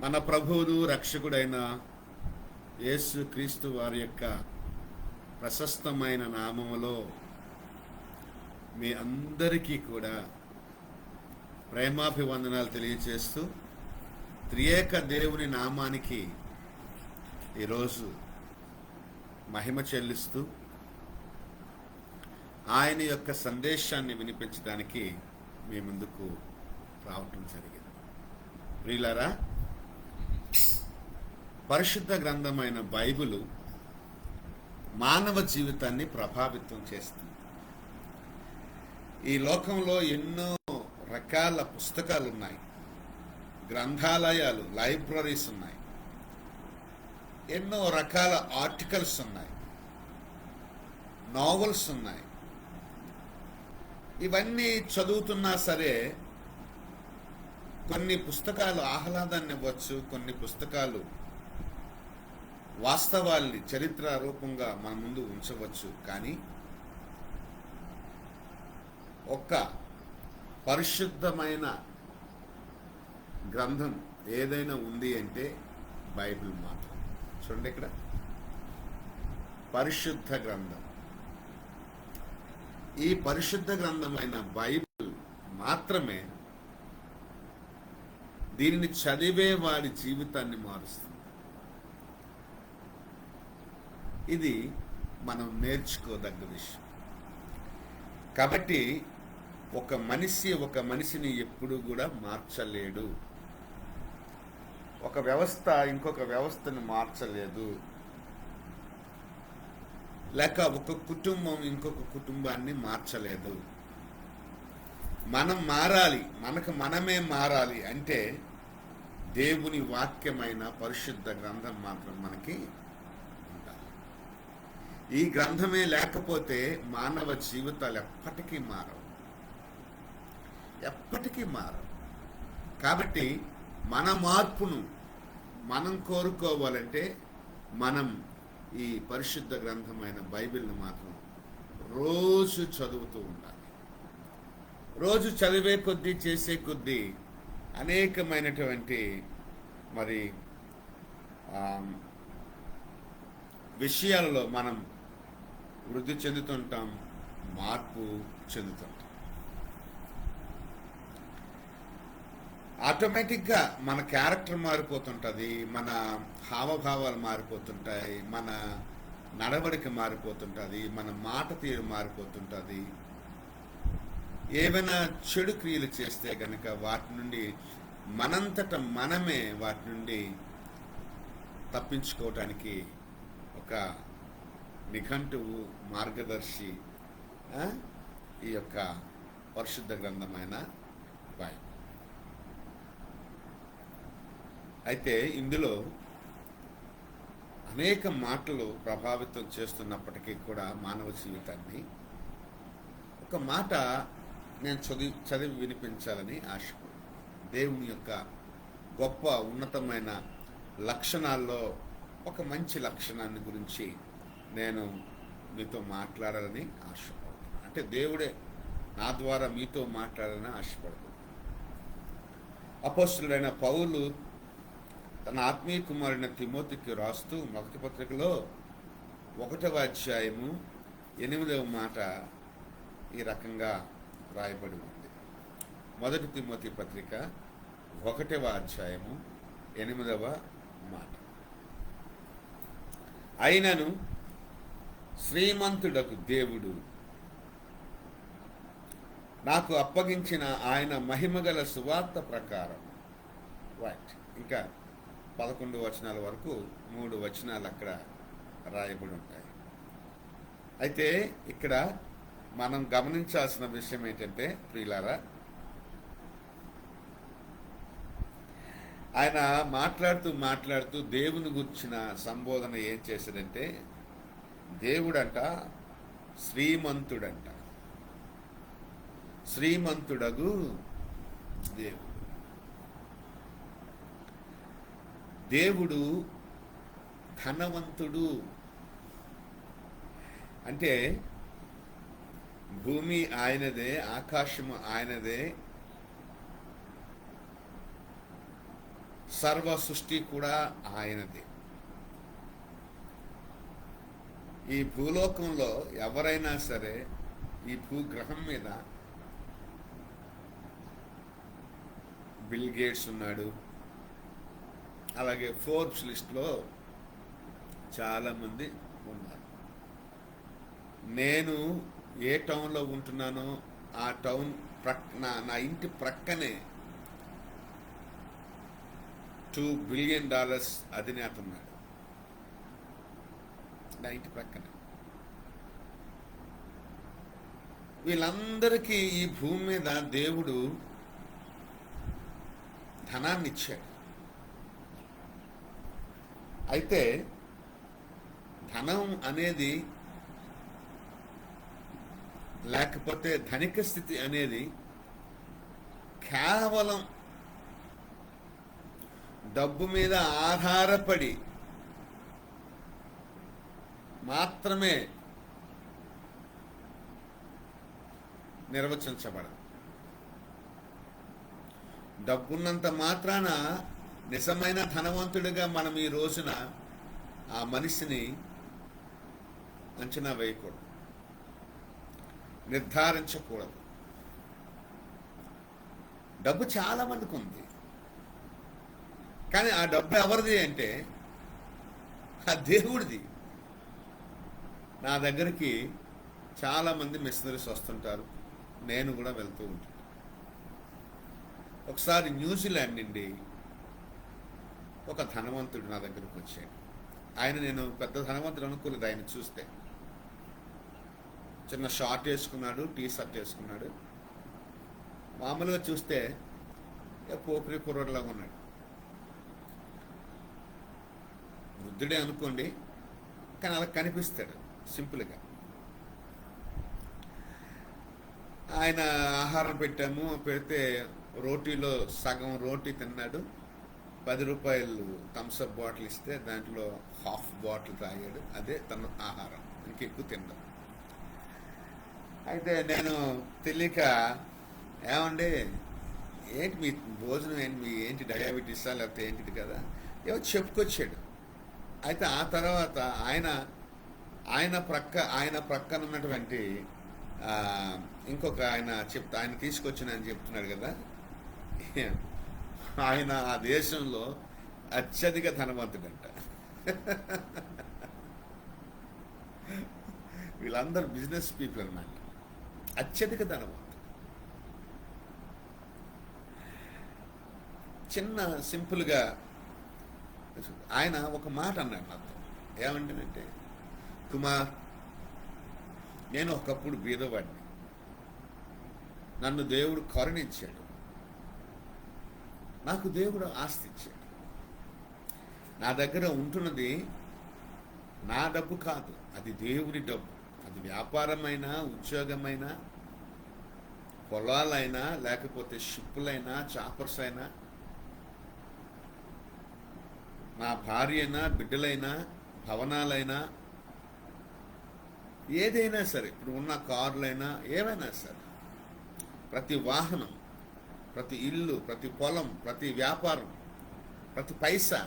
మన ప్రభువును రక్షకుడైన యేసు క్రీస్తు వారి యొక్క ప్రశస్తమైన నామములో మీ అందరికీ కూడా ప్రేమాభివందనాలు తెలియజేస్తూ త్రియేక దేవుని నామానికి ఈరోజు మహిమ చెల్లిస్తూ ఆయన యొక్క సందేశాన్ని వినిపించడానికి మీ ముందుకు రావటం జరిగింది. ప్రియులారా, పరిశుద్ధ గ్రంథమైన బైబిలు మానవ జీవితాన్ని ప్రభావితం చేస్తుంది. ఈ లోకంలో ఎన్నో రకాల పుస్తకాలు ఉన్నాయి, గ్రంథాలయాలు, లైబ్రరీస్ ఉన్నాయి, ఎన్నో రకాల ఆర్టికల్స్ ఉన్నాయి, నావెల్స్ ఉన్నాయి. ఇవన్నీ చదువుతున్నా సరే కొన్ని పుస్తకాలు ఆహ్లాదాన్ని ఇవ్వచ్చు, కొన్ని పుస్తకాలు వాస్తవాల్ని చరిత్ర రూపంగా మన ముందు ఉంచవచ్చు. కానీ ఒక్క పరిశుద్ధమైన గ్రంథం ఏదైనా ఉంది అంటే బైబిల్ మాత్రం. చూడండి, ఇక్కడ పరిశుద్ధ గ్రంథం. ఈ పరిశుద్ధ గ్రంథమైన బైబిల్ మాత్రమే దీనిని చదివే వాడి జీవితాన్ని మారుస్తుంది. ఇది మనం నేర్చుకోదగ్గ విషయం. కాబట్టి ఒక మనిషిని ఎప్పుడు కూడా మార్చలేడు. ఒక వ్యవస్థ ఇంకొక వ్యవస్థను మార్చలేదు, లేక ఒక కుటుంబం ఇంకొక కుటుంబాన్ని మార్చలేదు. మనం మారాలి, మనమే మారాలి అంటే దేవుని వాక్యమైన పరిశుద్ధ గ్రంథం మాత్రం మనకి ఉండాలి. ఈ గ్రంథమే లేకపోతే మానవ జీవితాలు ఎప్పటికీ మారవు. కాబట్టి మన మార్పును మనం కోరుకోవాలంటే మనం ఈ పరిశుద్ధ గ్రంథమైన బైబిల్ని మాత్రం రోజు చదువుతూ ఉండాలి. రోజు చదివే కొద్దీ, చేసే కొద్దీ అనేకమైనటువంటి విషయాలలో మనం వృద్ధి చెందుతుంటాం, మార్పు చెందుతుంటాం. ఆటోమేటిక్గా మన క్యారెక్టర్ మారిపోతుంటుంది, మన హావభావాలు మారిపోతుంటాయి, మన నడవడిక మారిపోతుంటుంది, మన మాట తీరు మారిపోతుంటుంది. ఏమైనా చెడు క్రియలు చేస్తే కనుక వాటి నుండి మనంతట మనమే వాటి నుండి తప్పించుకోవటానికి ఒక నిఘంటువు, మార్గదర్శి ఈ యొక్క పరిశుద్ధ గ్రంథమైన బైబిల్. అయితే ఇందులో అనేక మాటలు ప్రభావితం చేస్తున్నప్పటికీ కూడా మానవ జీవితాన్ని ఒక మాట నేను చదివి వినిపించాలని ఆశపడు. దేవుని యొక్క గొప్ప ఉన్నతమైన లక్షణాల్లో ఒక మంచి లక్షణాన్ని గురించి నేను మీతో మాట్లాడాలని ఆశపడుతున్నాను. అంటే దేవుడే నా ద్వారా మీతో మాట్లాడాలని ఆశపడుతున్నాను. అపోస్తలుడైన పౌలు తన ఆత్మీయ కుమారుడైన తిమోతికి రాస్తూ మొదటి పత్రికలో 1వ అధ్యాయము 8వ మాట ఈ రకంగా రాయబడి ఉంది. మొదటి తిమోతి పత్రిక 1వ అధ్యాయము 8వ మాట. అయినను శ్రీమంతుడకు దేవుడు నాకు అప్పగించిన ఆయన మహిమగల సువార్త ప్రకారం, రైట్, ఇంకా 11 వచనాల వరకు 3 వచనాలు అక్కడ రాయబడి ఉంటాయి. అయితే ఇక్కడ మనం గమనించాల్సిన విషయం ఏంటంటే, ప్రియులారా, ఆయన మాట్లాడుతూ దేవుని గురించిన సంబోధన ఏం చేశాడంటే, దేవుడంట శ్రీమంతుడంట, శ్రీమంతుడగు దేవుడు. దేవుడు ధనవంతుడు అంటే భూమి ఆయనదే, ఆకాశము ఆయనదే, సర్వ సృష్టి కూడా ఆయనది. ఈ భూలోకంలో ఎవరైనా సరే, ఈ భూగ్రహం మీద బిల్ గేట్స్ ఉన్నాడు, అలాగే ఫోర్బ్స్ లిస్ట్లో చాలామంది ఉన్నారు. నేను ఏ టౌన్లో ఉంటున్నానో ఆ టౌన్ నా ఇంటి ప్రక్కనే $2 బిలియన్ అధినేత ఉన్నాడు. నా ఇంటి ప్రక్కన. వీళ్ళందరికీ ఈ భూమి మీద దేవుడు ధనాన్ని ఇచ్చాడు. అయితే ధనం అనేది, లేకపోతే ధనిక స్థితి అనేది కేవలం డబ్బు మీద ఆధారపడి మాత్రమే నిర్వచించబడదు. డబ్బున్నంత మాత్రాన నిజమైన ధనవంతుడిగా మనం ఈ రోజున ఆ మనిషిని అంచనా వేయకూడదు, నిర్ధారించకూడదు. డబ్బు చాలా మందికి ఉంది, కానీ ఆ డబ్బు ఎవరిది అంటే ఆ దేవుడిది. నా దగ్గరికి చాలామంది మిషనరీస్ వస్తుంటారు, నేను కూడా వెళ్తూ ఉంటాను. ఒకసారి న్యూజిలాండ్ నుండి ఒక ధనవంతుడు నా దగ్గరకు వచ్చాడు. నేను పెద్ద ధనవంతుడు అనుకోలేదు. ఆయన చూస్తే చిన్న షార్ట్ వేసుకున్నాడు, టీ షర్ట్ వేసుకున్నాడు. మామూలుగా చూస్తే పోకరి కుర్రోడ్లాగా ఉన్నాడు. వృద్ధుడే అనుకోండి, కానీ అలా కనిపిస్తాడు సింపుల్గా. ఆయన ఆహారం పెట్టాము, పెడితే రోటీలో సగం రోటీ తిన్నాడు. 10 రూపాయలు థమ్స్అప్ బాటిల్ ఇస్తే దాంట్లో హాఫ్ బాటిల్ తాగాడు. అదే తన ఆహారం, ఇంకెక్కువ తిన్నాడు. అయితే నేను తెలియక, ఏమండి ఏంటి మీ భోజనం ఏంటి, మీ ఏంటి డయాబెటీసా లేకపోతే ఏంటిది కదా, ఏమో చెప్పుకొచ్చాడు. అయితే ఆ తర్వాత ఆయన ప్రక్కన ఉన్నటువంటి ఇంకొక ఆయన తీసుకొచ్చిన అని చెప్తున్నాడు కదా, ఆయన ఆ దేశంలో అత్యధిక ధనవంతుడంట. వీళ్ళందరూ బిజినెస్ పీపుల్ అన్నమాట, అత్యధిక ధనవంతుడు. చిన్న సింపుల్గా ఆయన ఒక మాట అన్నాడు నాతో. ఏమంటానంటే, కుమార్, నేను ఒకప్పుడు బీదవాడిని, నన్ను దేవుడు కరుణించాడు, నాకు దేవుడు ఆస్తి ఇచ్చాడు. నా దగ్గర ఉంటున్నది నా డబ్బు కాదు, అది దేవుడి డబ్బు. అది వ్యాపారమైనా, ఉద్యోగమైనా, పొలాలైనా, లేకపోతే షిప్పులైనా, చాపర్స్ అయినా, నా భార్య అయినా, బిడ్డలైనా, భవనాలైనా, ఏదైనా సరే, ఇప్పుడు ఉన్న కార్లైనా, ఏవైనా సరే, ప్రతి వాహనం, ప్రతి ఇల్లు, ప్రతి పొలం, ప్రతి వ్యాపారం, ప్రతి పైసా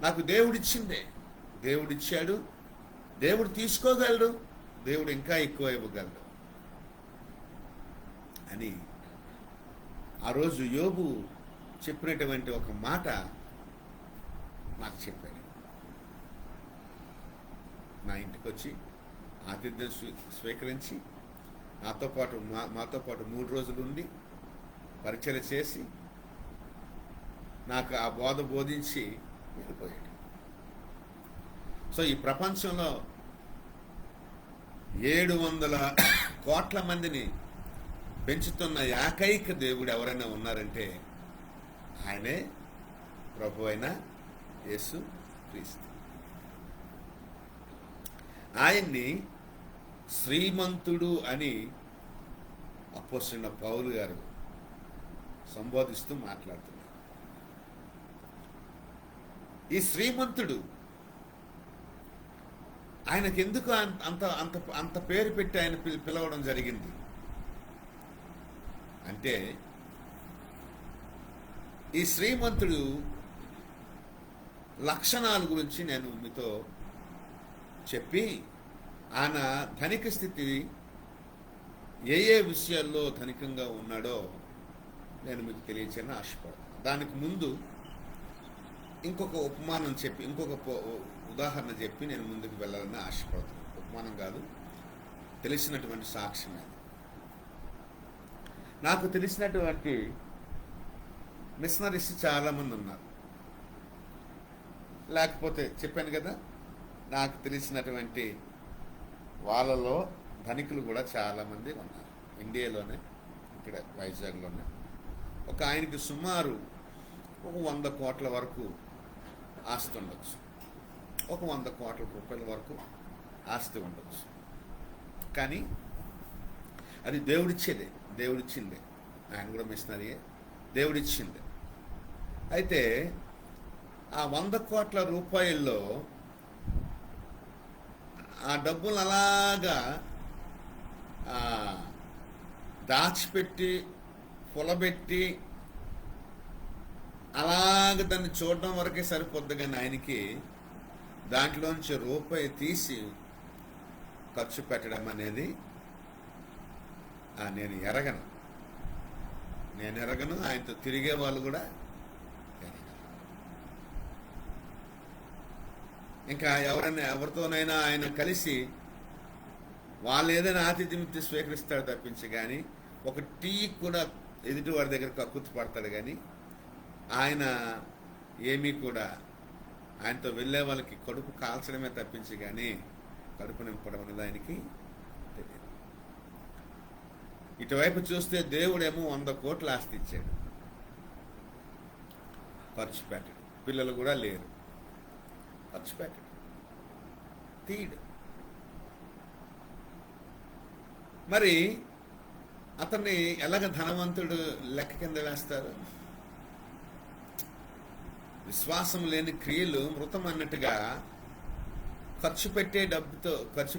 నాకు దేవుడిచ్చిందే. దేవుడిచ్చాడు, దేవుడు తీసుకోగలడు, దేవుడు ఇంకా ఎక్కువ ఇవ్వగలడు అని ఆ రోజు యోబు చెప్పినటువంటి ఒక మాట నాకు చెప్పాడు. నా ఇంటికి వచ్చి ఆతిథ్యం స్వీకరించి మాతో పాటు 3 రోజులు ఉండి పరిచయం చేసి నాకు ఆ బోధ బోధించి వెళ్ళిపోయాడు. సో ఈ ప్రపంచంలో 700 కోట్ల మందిని పెంచుతున్న ఏకైక దేవుడు ఎవరైనా ఉన్నారంటే ఆయనే ప్రభు అయిన యేసు క్రీస్తు. ఆయన్ని శ్రీమంతుడు అని అపోస్తలుడైన పౌలు గారు సంబోధిస్తూ మాట్లాడుతున్నారు. ఈ శ్రీమంతుడు ఆయనకు ఎందుకు అంత అంత అంత పేరు పెట్టి ఆయన పిలవడం జరిగింది అంటే, ఈ శ్రీమంతుడు లక్షణాల గురించి నేను మీతో చెప్పి ఆయన ధనిక స్థితి ఏ ఏ విషయాల్లో ధనికంగా ఉన్నాడో నేను మీకు తెలియచేయని ఆశపడతాను. దానికి ముందు ఇంకొక ఉపమానం చెప్పి ఉదాహరణ చెప్పి నేను ముందుకు వెళ్ళాలని ఆశపడుతున్నాను. ఉపమానం కాదు, తెలిసినటువంటి సాక్ష్యం అది. నాకు తెలిసినటువంటి మిషనరీస్ చాలామంది ఉన్నారు. లేకపోతే చెప్పాను కదా, నాకు తెలిసినటువంటి వాళ్ళలో ధనికులు కూడా చాలామంది ఉన్నారు ఇండియాలోనే, ఇక్కడ వైజాగ్లోనే. ఒక ఆయనకి సుమారు ఒక 100 కోట్ల వరకు ఆస్తి ఉండొచ్చు, ఒక 100 కోట్ల రూపాయల వరకు ఆస్తి ఉండొచ్చు. కానీ అది దేవుడిచ్చిందే. ఆయన కూడా మిషనరీయే, దేవుడిచ్చింది. అయితే ఆ 100 కోట్ల రూపాయల్లో ఆ డబ్బులు అలాగా దాచిపెట్టి పొలబెట్టి అలాగ దాన్ని చూడడం వరకే సరిపోద్ది. కానీ ఆయనకి దాంట్లోంచి రూపాయి తీసి ఖర్చు పెట్టడం అనేది నేను ఎరగను. ఆయనతో తిరిగే వాళ్ళు కూడా ఇంకా ఎవరితోనైనా ఆయన కలిసి వాళ్ళు ఏదైనా ఆతిథ్యమిత్తి స్వీకరిస్తాడు తప్పించి, కానీ ఒక టీ కూడా ఎదుటి వాడి దగ్గర కక్కుర్తి పడతాడు. కానీ ఆయన ఏమీ కూడా ఆయనతో వెళ్ళే వాళ్ళకి కడుపు కాల్చడమే తప్పించి, కానీ కడుపు నింపడం అనేది ఆయనకి తెలియదు. ఇటువైపు చూస్తే దేవుడేమో 100 కోట్ల ఆస్తి ఇచ్చాడు, ఖర్చు పెట్టాడు. పిల్లలు కూడా లేరు, ఖర్చు పెట్టాడు, తీయడు. మరి అతన్ని ఎలాగ ధనవంతుడు లెక్క కింద వేస్తారు? విశ్వాసం లేని క్రియలు మృతం అన్నట్టుగా ఖర్చు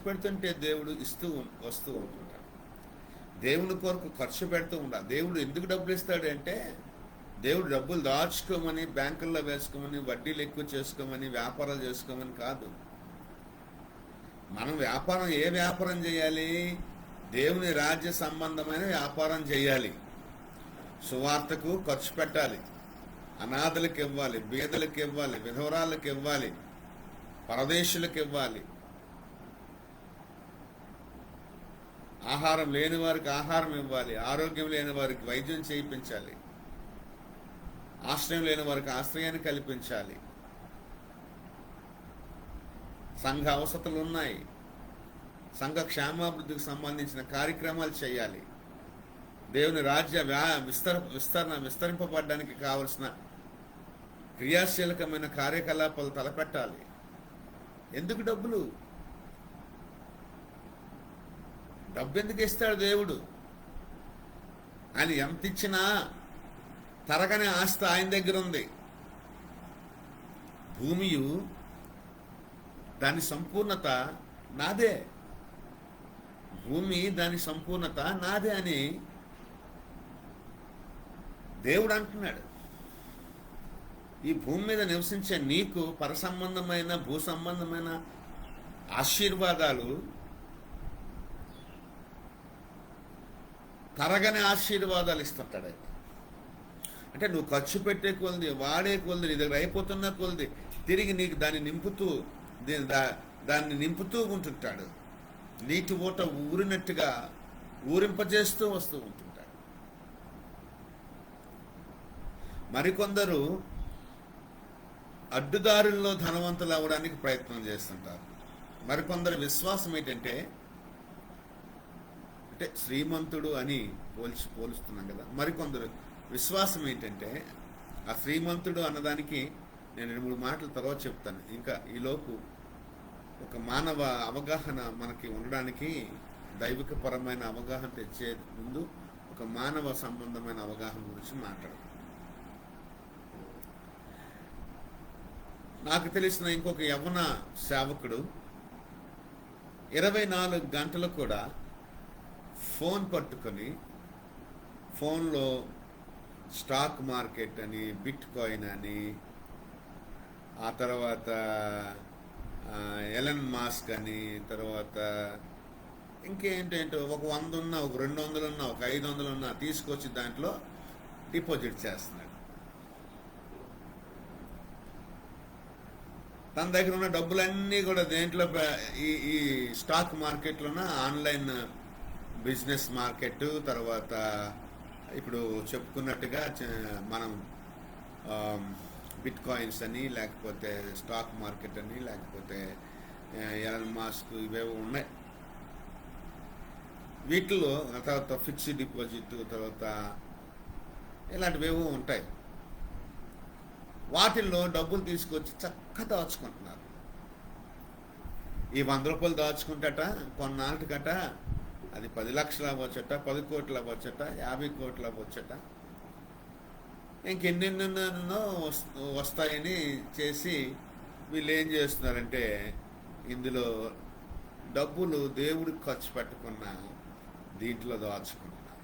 పెడుతుంటే దేవుడు వస్తూ ఉంటుంటాడు. దేవుని కొరకు ఖర్చు పెడుతూ ఉండాలి. దేవుడు ఎందుకు డబ్బులు ఇస్తాడు అంటే, దేవుడు డబ్బులు దాచుకోమని, బ్యాంకుల్లో వేసుకోమని, వడ్డీలు ఎక్కువ చేసుకోమని, వ్యాపారాలు చేసుకోమని కాదు. మనం ఏ వ్యాపారం చేయాలి? దేవుని రాజ్య సంబంధమైన వ్యాపారం చేయాలి. సువార్తకు ఖర్చు పెట్టాలి, అనాథలకు ఇవ్వాలి, బీదలకు ఇవ్వాలి, విధవరాలకు ఇవ్వాలి, పరదేశులకు ఇవ్వాలి, ఆహారం లేని వారికి ఆహారం ఇవ్వాలి, ఆరోగ్యం లేని వారికి వైద్యం చేయించాలి, ఆశ్రయం లేని వారికి ఆశ్రయాన్ని కల్పించాలి. సంఘ అవసరాలు ఉన్నాయి, సంఘ క్షేమాభివృద్ధికి సంబంధించిన కార్యక్రమాలు చేయాలి. దేవుని రాజ్య విస్తరింపబడడానికి కావలసిన క్రియాశీలకమైన కార్యకలాపాలు తలపెట్టాలి. ఎందుకు డబ్బు ఎందుకు ఇస్తాడు దేవుడు? ఆయన ఎంత ఇచ్చినా తరగని ఆస్తి ఆయన దగ్గర ఉంది. భూమియు దాని సంపూర్ణత నాదే, భూమి దాని సంపూర్ణత నాదే అని దేవుడు అంటున్నాడు. ఈ భూమి మీద నివసించే నీకు పరసంబంధమైన భూ సంబంధమైన ఆశీర్వాదాలు, తరగని ఆశీర్వాదాలు ఇస్తుంటాడు. అంటే నువ్వు ఖర్చు పెట్టే కొలది, వాడే కొలది, నీ దగ్గర అయిపోతున్న కొలది తిరిగి నీకు దాన్ని నింపుతూ ఉంటుంటాడు. నీటి ఊట ఊరినట్టుగా ఊరింపజేస్తూ వస్తూ ఉంటుంటాడు. మరికొందరు అడ్డుదారుల్లో ధనవంతులు అవ్వడానికి ప్రయత్నం చేస్తుంటారు. మరికొందరు విశ్వాసం ఏంటంటే, శ్రీమంతుడు అని పోలుస్తున్నాం కదా, మరికొందరు విశ్వాసం ఏంటంటే, ఆ శ్రీమంతుడు అన్నదానికి నేను 2-3 మాటల తర్వాత చెప్తాను. ఇంకా ఈలోపు ఒక మానవ అవగాహన మనకి ఉండడానికి, దైవికపరమైన అవగాహన తెచ్చే ముందు ఒక మానవ సంబంధమైన అవగాహన గురించి మాట్లాడతాం. నాకు తెలిసిన ఇంకొక యవ్వన సేవకుడు 24 గంటలు కూడా ఫోన్ పట్టుకొని ఫోన్లో స్టాక్ మార్కెట్ అని, బిట్ కాయిన్ అని, ఆ తర్వాత ఎలన్ మాస్క్ అని, తర్వాత ఇంకేంటేంటో ఒక 100 ఉన్నా, ఒక 200 ఉన్నా, ఒక 500 ఉన్నా తీసుకొచ్చి దాంట్లో డిపాజిట్ చేస్తున్నాడు. తన దగ్గర ఉన్న డబ్బులన్నీ కూడా దేంట్లో ఈ స్టాక్ మార్కెట్లోన, ఆన్లైన్ బిజినెస్ మార్కెట్, తర్వాత ఇప్పుడు చెప్పుకున్నట్టుగా మనం బిట్ కాయిన్స్ అని, లేకపోతే స్టాక్ మార్కెట్ అని, లేకపోతే ఎలన్ మాస్క్, ఇవేవో ఉన్నాయి. వీటిలో తర్వాత ఫిక్స్డ్ డిపాజిట్, తర్వాత ఇలాంటివేవో ఉంటాయి. వాటిల్లో డబ్బులు తీసుకొచ్చి చక్కగా దాచుకుంటున్నారు. ఈ 100 రూపాయలు దాచుకుంటట కొన్నాళ్ళకట అది 10 లక్షలు అవ్వచ్చట, 10 కోట్లు అవ్వచ్చట, 50 కోట్లు అవ్వచ్చట, ఇంకెన్నెన్నెన్నో వస్తాయని చేసి వీళ్ళు ఏం చేస్తున్నారంటే ఇందులో డబ్బులు దేవుడికి ఖర్చు పెట్టుకున్న దీంట్లో దాచుకుంటున్నారు.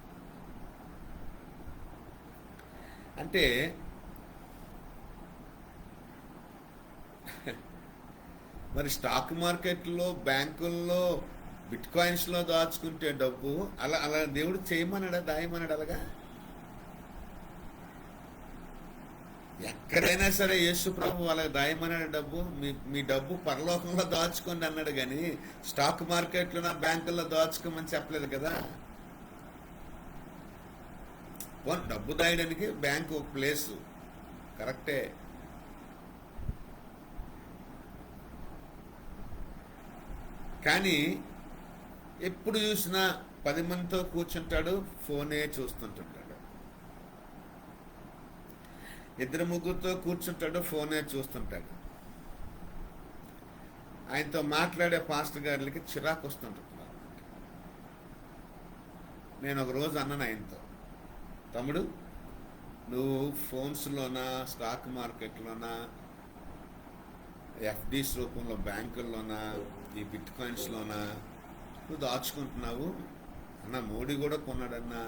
అంటే మరి స్టాక్ మార్కెట్లో, బ్యాంకుల్లో, బిట్ కాయిన్స్లో దాచుకుంటే డబ్బు అలా దేవుడు చేయమన్నాడా, దాయమన్నాడు? అలాగా ఎక్కడైనా సరే యేసు ప్రభు వాళ్ళకి దాయమన్నాడు డబ్బు. మీ డబ్బు పరలోకంలో దాచుకోండి అన్నాడు, కానీ స్టాక్ మార్కెట్లో, బ్యాంకుల్లో దాచుకోమని చెప్పలేదు కదా. డబ్బు దాయడానికి బ్యాంకు ఒక ప్లేసు, కరెక్టే. కానీ ఎప్పుడు చూసినా 10 మందితో కూర్చుంటాడు, ఫోనే చూస్తుంటుంటాడు. 2 ముగ్గురితో కూర్చుంటాడు, ఫోనే చూస్తుంటాడు. ఆయనతో మాట్లాడే పాస్టర్ గారికి చిరాకు వస్తుంటున్నారు. నేను ఒక రోజు అన్నాను ఆయనతో, తమ్ముడు నువ్వు ఫోన్స్లోనా, స్టాక్ మార్కెట్లోనా, ఎఫ్డీస్ రూపంలో బ్యాంకుల్లోనా, ఈ బిట్ కాయిన్స్లోనా నువ్వు దాచుకుంటున్నావు అన్న. మోడీ కూడా కొన్నాడన్నా,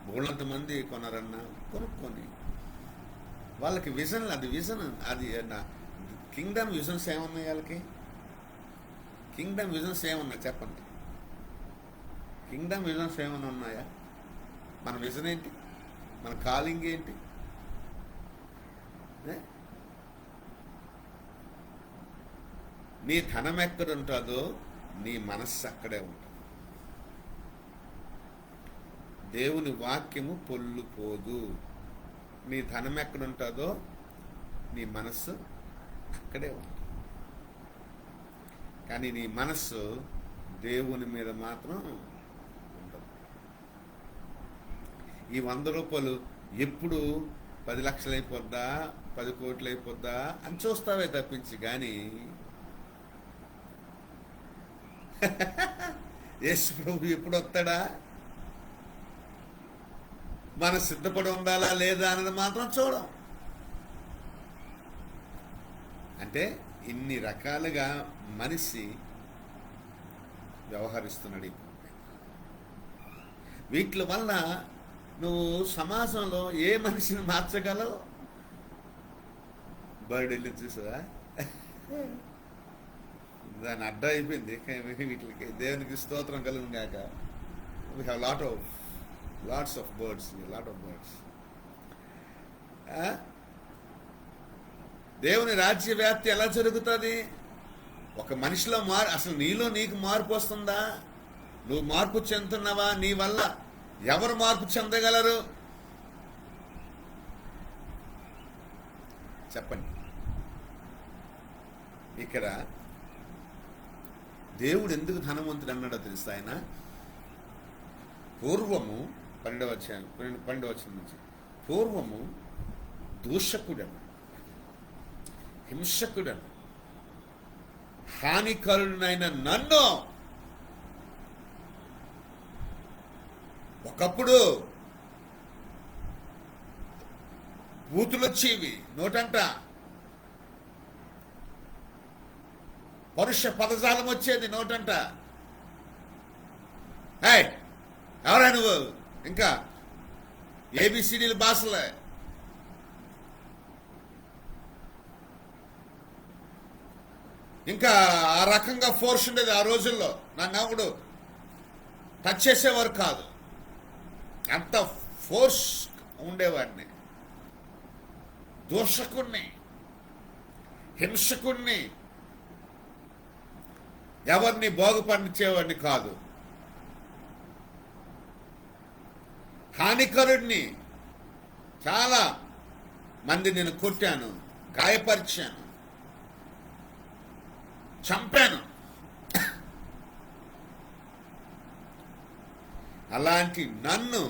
బోళ్ళంత మంది కొన్నారన్నా, కొనుక్కొని వాళ్ళకి విజన్, అది విజన్, అది కింగ్డమ్ విజన్స్ ఏమున్నాయి వాళ్ళకి? కింగ్డమ్ విజన్స్ ఏమున్నాయి చెప్పండి? కింగ్డమ్ విజన్స్ ఏమన్నా ఉన్నాయా? మన విజన్ ఏంటి? మన కాలింగ్ ఏంటి? నీ ధనం ఎక్కడ ఉంటుందో నీ మనస్సు అక్కడే ఉంటుంది. దేవుని వాక్యము పొల్లుపోదు. నీ ధనం ఎక్కడ ఉంటుందో నీ మనస్సు అక్కడే ఉంటుంది. కానీ నీ మనస్సు దేవుని మీద మాత్రం ఉండదు. ఈ 100 రూపాయలు ఎప్పుడు 10 లక్షలు అయిపోద్దా, 10 కోట్లు అయిపోద్దా అని చూస్తావే తప్పించి, కానీ యేసు ప్రభు ఎప్పుడు వస్తాడా, మనం సిద్ధపడి ఉండాలా లేదా అన్నది మాత్రం చూడం. అంటే ఇన్ని రకాలుగా మనిషి వ్యవహరిస్తున్నాడు. వీటి వల్ల నువ్వు సమాజంలో ఏ మనిషిని మార్చగలవు? బర్డీలు చూసావా, దాని అడ్డ అయిపోయింది వీటికి. దేవునికి స్తోత్రం కలుగును గాక. We have lots of birds. దేవుని రాజ్య వ్యాప్తి ఎలా జరుగుతుంది? ఒక మనిషిలో అసలు నీలో నీకు మార్పు వస్తుందా? నువ్వు మార్పు చెందుతున్నావా? నీ వల్ల ఎవరు మార్పు చెందగలరు చెప్పండి. ఇక్కడ దేవుడు ఎందుకు ధనవంతుడు అన్నాడో తెలుసు. ఆయన పూర్వము 12వ వచనం నుంచి, పూర్వము దూషకుడను, హింసకుడను, హానికరుడైన నన్ను ఒకప్పుడు బూతులొచ్చేవి నోటంట, పరుష పదజాలం వచ్చేది నోటంట. ఎవరా నువ్వు, ఇంకా ఏబిసిడీల భాషలే. ఇంకా ఆ రకంగా ఫోర్స్ ఉండేది ఆ రోజుల్లో. నన్ను ఎవడు టచ్ చేసేవారు కాదు, అంత ఫోర్స్ ఉండేవాడిని. దూషకుణ్ణి, హింసకుణ్ణి, ఎవరిని బాగుపడిచేవాడిని కాదు. హానికరుడిని. చాలా మంది నేను కొట్టాను, గాయపరిచాను, చంపాను. అలాంటి నన్ను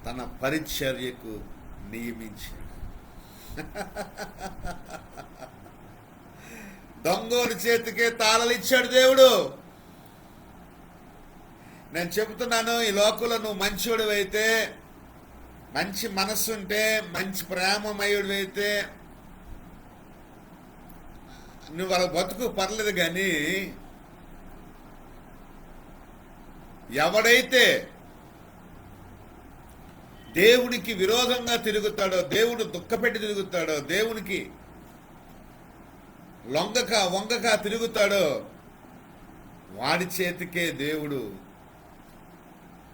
తన పరిచర్యకు నియమించాడు. దొంగోని చేతికే తాళలిచ్చాడు దేవుడు. నేను చెబుతున్నాను, ఈ లోకంలో నువ్వు మంచోడు అయితే, మంచి మనస్సుంటే, మంచి ప్రేమమయుడు అయితే నువ్వు వాళ్ళ బతుకు పర్లేదు. కానీ ఎవడైతే దేవునికి విరోధంగా తిరుగుతాడో, దేవుడు దుఃఖపెట్టి తిరుగుతాడో, దేవునికి వంగక తిరుగుతాడో, వాడి చేతికే దేవుడు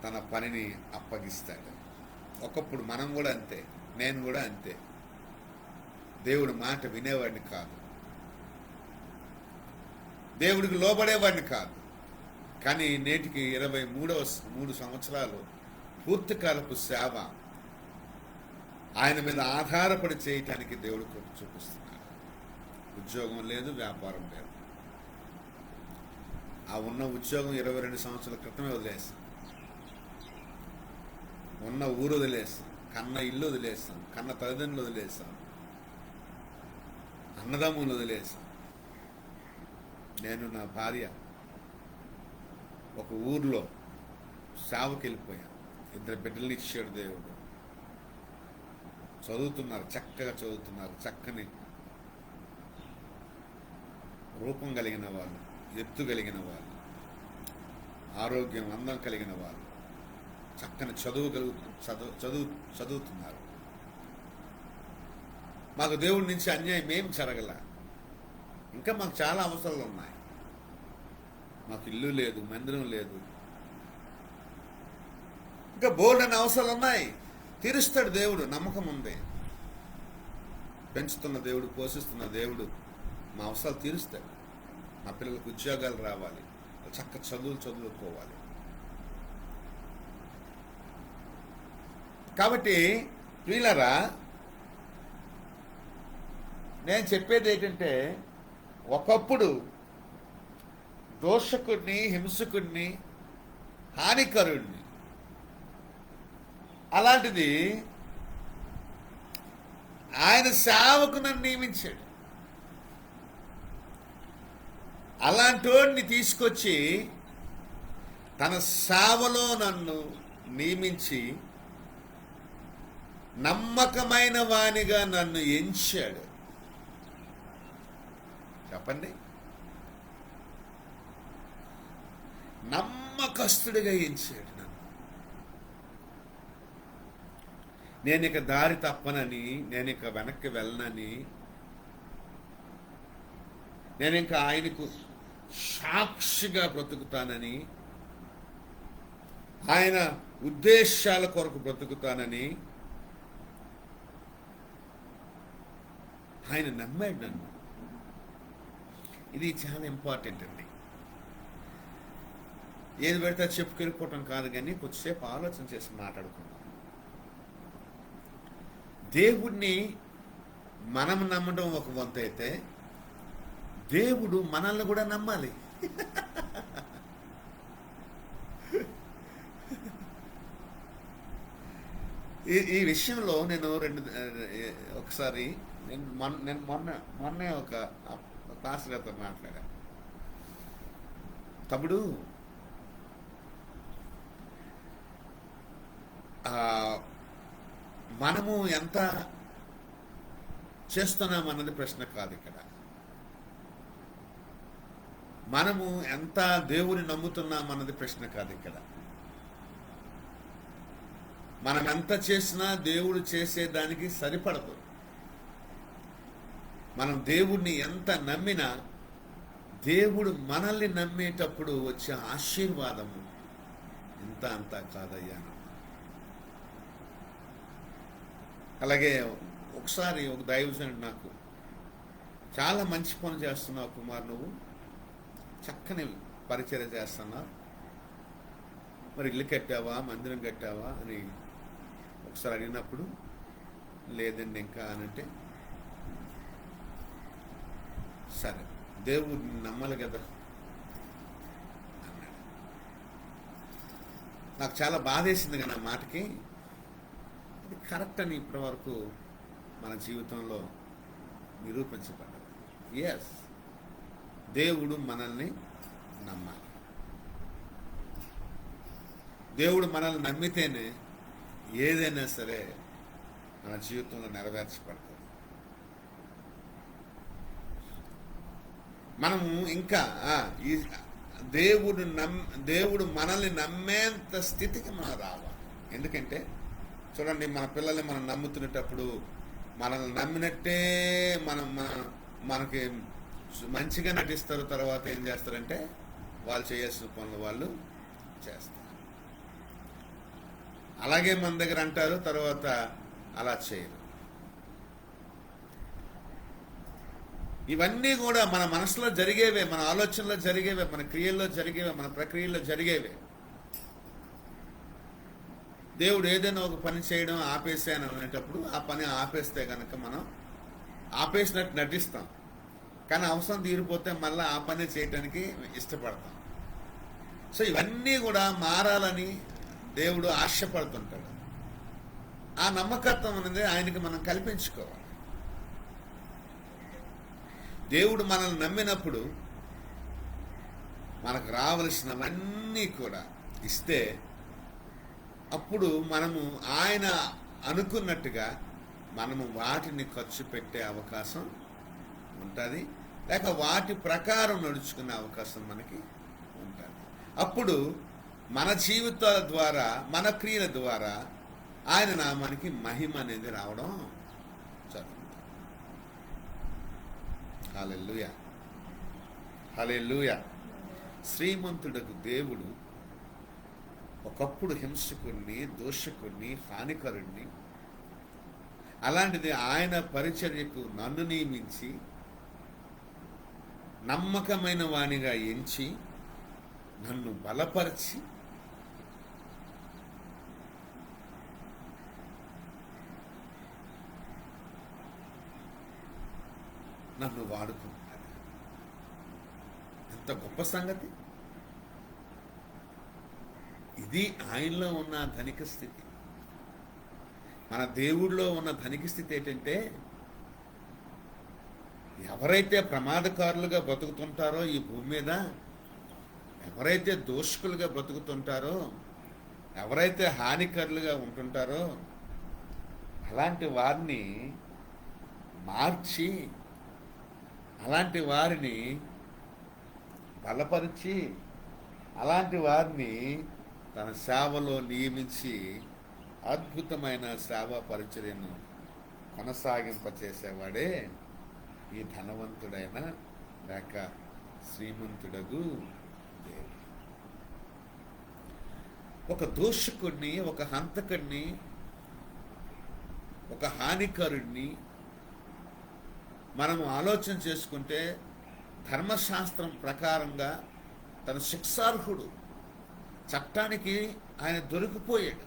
తన పనిని అప్పగిస్తాడు. ఒకప్పుడు మనం కూడా అంతే, నేను కూడా అంతే. దేవుడి మాట వినేవాడిని కాదు, దేవుడికి లోబడేవాడిని కాదు. కానీ నేటికి 23 సంవత్సరాలు పూర్తికాలపు సేవ ఆయన మీద ఆధారపడి చేయటానికి దేవుడు కృప చూపిస్తున్నాడు. ఉద్యోగం లేదు, వ్యాపారం లేదు. ఆ ఉన్న ఉద్యోగం 22 సంవత్సరాల క్రితమే వదిలేస్తాం. ఉన్న ఊరు వదిలేస్తాం, కన్న ఇల్లు వదిలేస్తాం, కన్న తల్లిదండ్రులు వదిలేస్తాం, అన్నదమ్ములు వదిలేస్తాం. నేను నా భార్య ఒక ఊర్లో సేవకి వెళ్ళిపోయాను. 2 బిడ్డల్ని ఇచ్చాడు దేవుడు. చదువుతున్నారు, చక్కగా చదువుతున్నారు. చక్కని రూపం కలిగిన వాళ్ళు, ఎత్తు కలిగిన వాళ్ళు, ఆరోగ్యం, అందం కలిగిన వాళ్ళు, చక్కని చదువుతున్నారు. మాకు దేవుడి నుంచి అన్యాయం ఏం జరగల. ఇంకా మాకు చాలా అవసరాలు ఉన్నాయి. మాకు ఇల్లు లేదు, మందిరం లేదు, ఇంకా బోల్డ్ అనే అవసరాలు ఉన్నాయి. తీరుస్తాడు దేవుడు, నమ్మకం ఉంది. పెంచుతున్న దేవుడు, పోషిస్తున్న దేవుడు మా అవసరాలు తీరుస్తాడు. మా పిల్లలకు ఉద్యోగాలు రావాలి, చక్క చదువుకోవాలి. కాబట్టి ప్రియులారా, నేను చెప్పేది ఏంటంటే, ఒకప్పుడు దోషకుడిని, హింసకుడిని, హానికరుడిని. అలాంటిది ఆయన సేవకు నన్ను నియమించాడు. అలాంటి వాడిని తీసుకొచ్చి తన సేవలో నన్ను నియమించి నమ్మకమైన వానిగా నన్ను ఎంచాడు. చెప్పండి, నమ్మకస్తుడిగా ఎంచాడు నన్ను. నేను ఇక దారి తప్పనని, నేను ఇక వెనక్కి వెళ్ళనని, నేను ఇంకా ఆయనకు సాక్షిగా బ్రతుకుతానని, ఆయన ఉద్దేశాల కొరకు బ్రతుకుతానని ఆయన నమ్మాడు నన్ను. ఇది చాలా ఇంపార్టెంట్ అండి. ఏది పెడితే చెప్పుకెళ్ళిపోవటం కాదు, కానీ కొద్దిసేపు ఆలోచన చేసి మాట్లాడుకుందాం. దేవుణ్ణి మనం నమ్మడం ఒక వంతు అయితే, దేవుడు మనల్ని కూడా నమ్మాలి. ఈ విషయంలో నేను ఒకసారి మొన్నే ఒక క్లాస్ గారితో మాట్లాడా. తమ్ముడు, మనము ఎంత చేస్తున్నాం అన్నది ప్రశ్న కాదు ఇక్కడ. మనము ఎంత దేవుని నమ్ముతున్నాం అన్నది ప్రశ్న కాదు ఇక్కడ. మనం ఎంత చేసినా దేవుడు చేసేదానికి సరిపడదు. మనం దేవుడిని ఎంత నమ్మినా దేవుడు మనల్ని నమ్మేటప్పుడు వచ్చే ఆశీర్వాదము ఇంత అంతా కాదయ్యా. అలాగే ఒకసారి ఒక దైవజనుడు నాకు, చాలా మంచి పని చేస్తున్నావు కుమార్, నువ్వు చక్కని పరిచర్య చేస్తున్నావు, మరి ఇల్లు కట్టావా, మందిరం కట్టావా అని ఒకసారి అడిగినప్పుడు, లేదండి ఇంకా అనంటే, సరే దేవుడిని నమ్మాలి కదా అన్నాడు. నాకు చాలా బాధేసింది కదా ఆ మాటకి. అది కరెక్ట్ అని ఇప్పటి వరకు మన జీవితంలో నిరూపించబడ్డది. ఎస్, దేవుడు మనల్ని నమ్మాలి. దేవుడు మనల్ని నమ్మితేనే ఏదైనా సరే మన జీవితంలో నెరవేర్చబడుతుంది. మనము ఇంకా ఈ దేవుడు మనల్ని నమ్మేంత స్థితికి మనం రావాలి. ఎందుకంటే చూడండి, మన పిల్లల్ని మనం నమ్ముతున్నప్పుడు మనల్ని నమ్మినట్టే మనకి మంచిగా నటిస్తారు. తర్వాత ఏం చేస్తారంటే వాళ్ళు చేయాల్సిన పనులు వాళ్ళు చేస్తారు. అలాగే మన దగ్గర అంటారు, తర్వాత అలా చేయరు. ఇవన్నీ కూడా మన మనసులో జరిగేవే, మన ఆలోచనలో జరిగేవే, మన క్రియల్లో జరిగేవే, మన ప్రక్రియల్లో జరిగేవే. దేవుడు ఏదైనా ఒక పని చేయడం ఆపేసాను అనేటప్పుడు ఆ పని ఆపేస్తే కనుక మనం ఆపేసినట్టు నటిస్తాం, కానీ అవసరం తీరిపోతే మళ్ళీ ఆ పని చేయటానికి ఇష్టపడతాం. సో ఇవన్నీ కూడా మారాలని దేవుడు ఆశపడుతుంటాడు. ఆ నమ్మకత్వం అనేది ఆయనకి మనం కల్పించుకోవాలి. దేవుడు మనల్ని నమ్మినప్పుడు మనకు రావలసినవన్నీ కూడా ఇస్తే అప్పుడు మనము ఆయన అనుకున్నట్టుగా మనము వాటిని ఖర్చు పెట్టే అవకాశం ఉంటుంది, లేక వాటి ప్రకారం నడుచుకునే అవకాశం మనకి ఉంటుంది. అప్పుడు మన జీవితాల ద్వారా, మన క్రియల ద్వారా ఆయన నామానికి మహిమ అనేది రావడం జరుగుతుంది. హల్లెలూయా, హల్లెలూయా. శ్రీమంతుడకు దేవుడు ఒకప్పుడు హింసకుడిని, దోషకుడిని, హానికరుణ్ణి, అలాంటిది ఆయన పరిచర్యకు నన్ను నియమించి నమ్మకమైన వానిగా ఎంచి నన్ను బలపరిచి నన్ను వాడుకుంటాడు. ఎంత గొప్ప సంగతి! ఇది ఆయనలో ఉన్న ధనిక స్థితి. మన దేవుడిలో ఉన్న ధనిక స్థితి ఏంటంటే, ఎవరైతే ప్రమాదకారులుగా బ్రతుకుతుంటారో ఈ భూమి మీద, ఎవరైతే దోషకులుగా బ్రతుకుతుంటారో, ఎవరైతే హానికరులుగా ఉంటుంటారో అలాంటి వారిని మార్చి, అలాంటి వారిని బలపరిచి, అలాంటి వారిని తన సేవలో నియమించి అద్భుతమైన సేవా పరిచర్యను కొనసాగింపచేసేవాడే ఈ ధనవంతుడైన లేక శ్రీమంతుడగు దేవుడు. ఒక దోషకుడిని, ఒక హంతకుడిని, ఒక హానికరుడిని మనము ఆలోచన చేసుకుంటే ధర్మశాస్త్రం ప్రకారంగా తన శిక్షార్హుడు, చట్టానికి ఆయన దొరికిపోయాడు.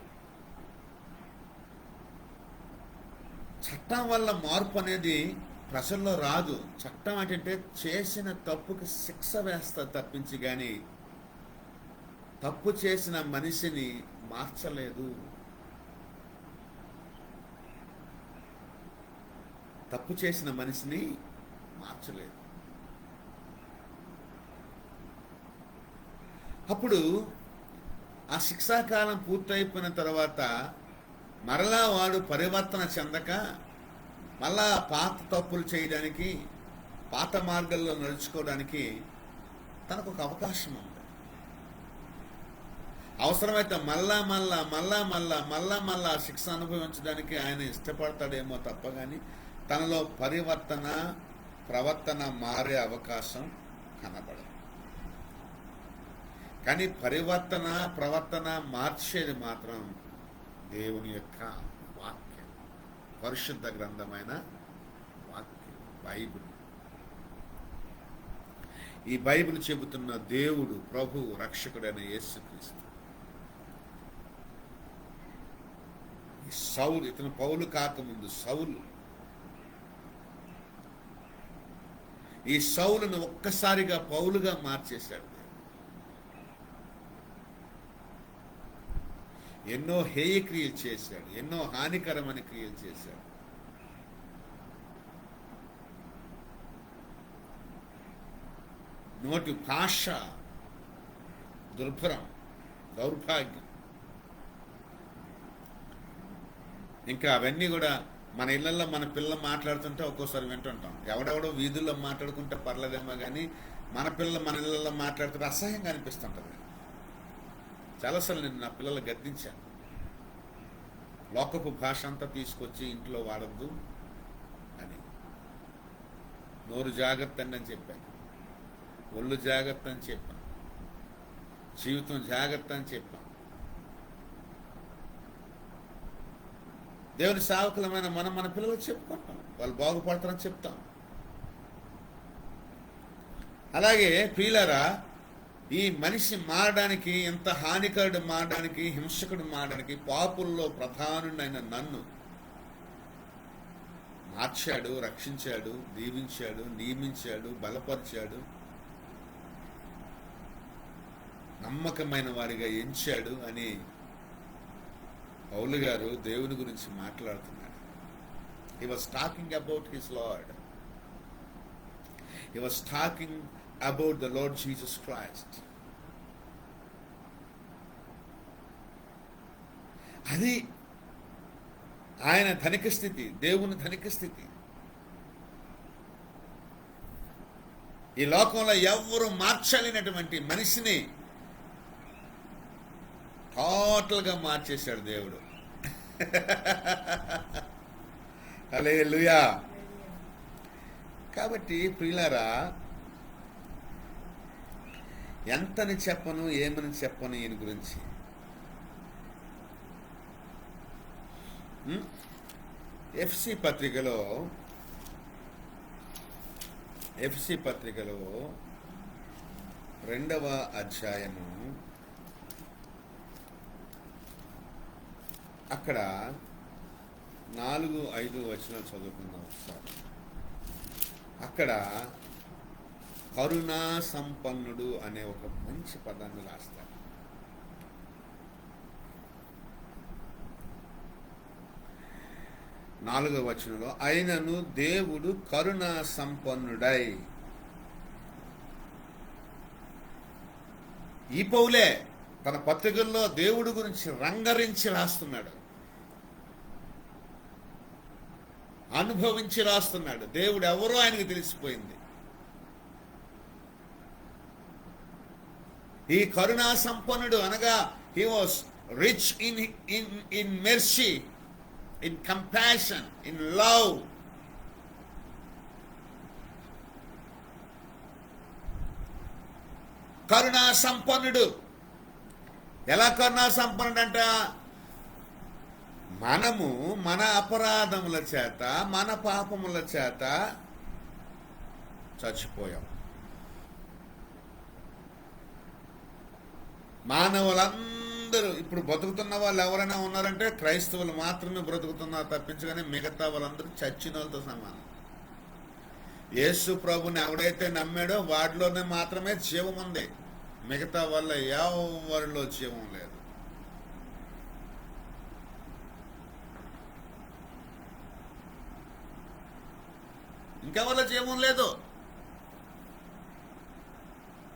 చట్టం వల్ల మార్పు అనేది ప్రజల్లో రాదు. చట్టం ఏంటంటే చేసిన తప్పుకి శిక్ష వేస్తా తప్పించి కానీ తప్పు చేసిన మనిషిని మార్చలేదు. తప్పు చేసిన మనిషిని మార్చలేదు. అప్పుడు ఆ శిక్షాకాలం పూర్తయిపోయిన తర్వాత మరలా వాడు పరివర్తన చెందక మళ్ళా పాత తప్పులు చేయడానికి, పాత మార్గాల్లో నడుచుకోవడానికి తనకు ఒక అవకాశం ఉంది. అవసరమైతే మళ్ళా మళ్ళా మళ్ళా మళ్ళా మళ్ళా మళ్ళా శిక్ష అనుభవించడానికి ఆయన ఇష్టపడతాడేమో తప్ప కానీ తనలో ప్రవర్తన మారే అవకాశం కనబడదు. కానీ ప్రవర్తన మార్చేది మాత్రం దేవుని యొక్క వాక్యం, పరిశుద్ధ గ్రంథమైన వాక్యం, బైబిల్. ఈ బైబిల్ చెబుతున్న దేవుడు, ప్రభు, రక్షకుడైన యేసుక్రీస్తు. సౌలు, ఇతను పౌలు కాకముందు సౌలు, ఈ సౌలును ఒక్కసారిగా పౌలుగా మార్చేశాడు. ఎన్నో హేయ క్రియలు చేశాడు, ఎన్నో హానికరమైన క్రియలు చేశాడు. నోటి భాష దుర్భరం, దౌర్భాగ్యం. ఇంకా అవన్నీ కూడా మన ఇళ్లలో మన పిల్లలు మాట్లాడుతుంటే ఒక్కోసారి వింటుంటాం. ఎవడెవడో వీధుల్లో మాట్లాడుకుంటే పర్లేదేమో కానీ మన పిల్లలు మన ఇళ్లలో మాట్లాడుతుంటే అసహ్యంగా అనిపిస్తుంటుంది. చాలాసార్లు నేను నా పిల్లలు గద్దించాను, లోకపు భాష అంతా తీసుకొచ్చి ఇంట్లో వాడద్దు అని. నోరు జాగ్రత్త అని చెప్పాను, ఒళ్ళు జాగ్రత్త అని చెప్పాను, జీవితం జాగ్రత్త అని చెప్పాను. దేవుని సేవకులమైన మనం మన పిల్లలకు చెప్పుకుంటాం, వాళ్ళు బాగుపడతారని చెప్తాం. అలాగే ప్రియులారా, ఈ మనిషి మారడానికి, ఎంత హానికరుడు మారడానికి, హింసకుడు మారడానికి పాపుల్లో ప్రధానుడైన నన్ను మార్చాడు, రక్షించాడు, దీవించాడు, నియమించాడు, బలపరిచాడు, నమ్మకమైన వారిగా ఎంచాడు అని పౌలు గారు దేవుని గురించి మాట్లాడుతున్నాడు. He was talking about his Lord. He was talking about the Lord Jesus Christ. అది ఆయన ధనిక స్థితి, దేవుని ధనిక స్థితి. ఈ లోకంలో ఎవ్వరూ మార్చలేనటువంటి మనిషిని టోటల్గా మార్చేశాడు దేవుడు. హల్లెలూయా. కాబట్టి ప్రియులారా, ఎంతని చెప్పను, ఏమని చెప్పను ఈయన గురించి. ఎఫ్సి పత్రికలో 2వ అధ్యాయము అక్కడ 4-5 వచనాలు చదువుకుందాం ఒకసారి. అక్కడ కరుణా సంపన్నుడు అనే ఒక మంచి పదాన్ని రాస్తారు. నాలుగవ వచనంలో, అయినను దేవుడు కరుణా సంపన్నుడై. ఈ పౌలే తన పత్రికల్లో దేవుడు గురించి రంగరించి రాస్తున్నాడు, అనుభవించి రాస్తున్నాడు. దేవుడు ఎవరో ఆయనకు తెలిసిపోయింది. ఈ కరుణా సంపన్నుడు అనగా he was rich in mercy, in compassion, in love. కరుణా సంపన్నుడు. ఎలా కరుణా సంపన్నుడు అంట? మనము మన అపరాధముల చేత, మన పాపముల చేత చచ్చిపోయాం. మానవులందరూ ఇప్పుడు బ్రతుకుతున్న వాళ్ళు ఎవరైనా ఉన్నారంటే క్రైస్తవులు మాత్రమే బ్రతుకుతున్నారు తప్పించగానే మిగతా వాళ్ళందరూ చచ్చిన వాళ్ళతో సమానం. యేసు ప్రభుని ఎవడైతే నమ్మాడో వాటిలోనే మాత్రమే జీవం ఉంది, మిగతా వాళ్ళ ఎవరిలో జీవం లేదు. ఇంకా వాళ్ళ జీవం లేదు.